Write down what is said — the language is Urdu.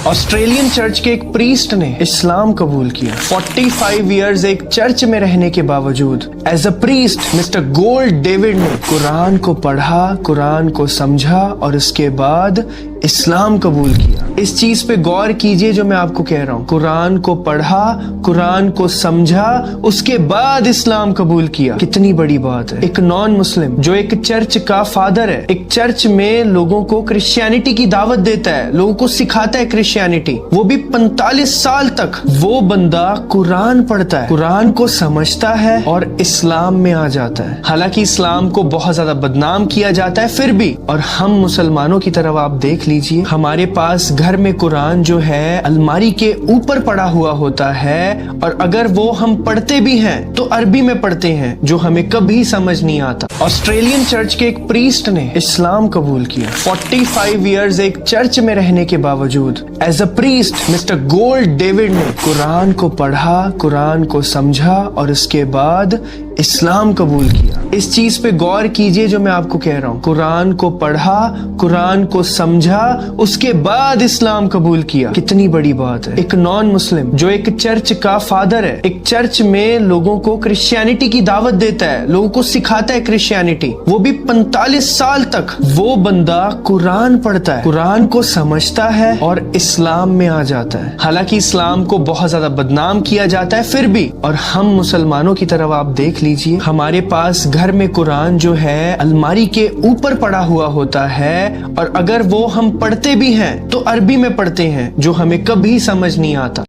آسٹریلین چرچ کے ایک پریسٹ نے اسلام قبول کیا۔ 45 ایئرز ایک چرچ میں رہنے کے باوجود as a priest mister Gold David نے قرآن کو پڑھا، قرآن کو سمجھا اور اس کے بعد اسلام قبول کیا۔ اس چیز پہ غور کیجئے جو میں آپ کو کہہ رہا ہوں، قرآن کو پڑھا، قرآن کو سمجھا، اس کے بعد اسلام قبول کیا۔ کتنی بڑی بات ہے۔ ایک نان مسلم جو ایک چرچ کا فادر ہے، ایک چرچ میں لوگوں کو کرسچینٹی کی دعوت دیتا ہے، لوگوں کو سکھاتا ہے کرسچینٹی، وہ بھی 45 سال تک وہ بندہ قرآن پڑھتا ہے، قرآن کو سمجھتا ہے اور اسلام میں آ جاتا ہے۔ حالانکہ اسلام کو بہت زیادہ بدنام کیا جاتا ہے پھر بھی، اور ہم مسلمانوں کی طرف آپ دیکھ لیجئے، ہمارے پاس گھر میں قرآن جو ہے الماری کے اوپر پڑا ہوا ہوتا ہے، اور اگر وہ ہم پڑھتے بھی ہیں تو عربی میں پڑھتے ہیں جو ہمیں کبھی سمجھ نہیں آتا۔ آسٹریلین چرچ کے ایک پریسٹ نے اسلام قبول کیا۔ 45 ایئرز ایک چرچ میں رہنے کے باوجود as a priest mister Gold David نے قرآن کو پڑھا، قرآن کو سمجھا اور اس کے بعد اسلام قبول کیا۔ اس چیز پہ غور کیجئے جو میں آپ کو کہہ رہا ہوں، قرآن کو پڑھا، قرآن کو سمجھا، اس کے بعد اسلام قبول کیا۔ کتنی بڑی بات ہے۔ ایک نان مسلم جو ایک چرچ کا فادر ہے، ایک چرچ میں لوگوں کو کرسچینٹی کی دعوت دیتا ہے، لوگوں کو سکھاتا ہے کرسچینٹی، وہ بھی 45 سال تک وہ بندہ قرآن پڑھتا ہے، قرآن کو سمجھتا ہے اور اسلام میں آ جاتا ہے۔ حالانکہ اسلام کو بہت زیادہ بدنام کیا جاتا ہے پھر بھی، اور ہم مسلمانوں کی طرف آپ دیکھ لیجئے، ہمارے پاس گھر میں قرآن جو ہے الماری کے اوپر پڑا ہوا ہوتا ہے، اور اگر وہ ہم پڑھتے بھی ہیں تو عربی میں پڑھتے ہیں جو ہمیں کبھی سمجھ نہیں آتا۔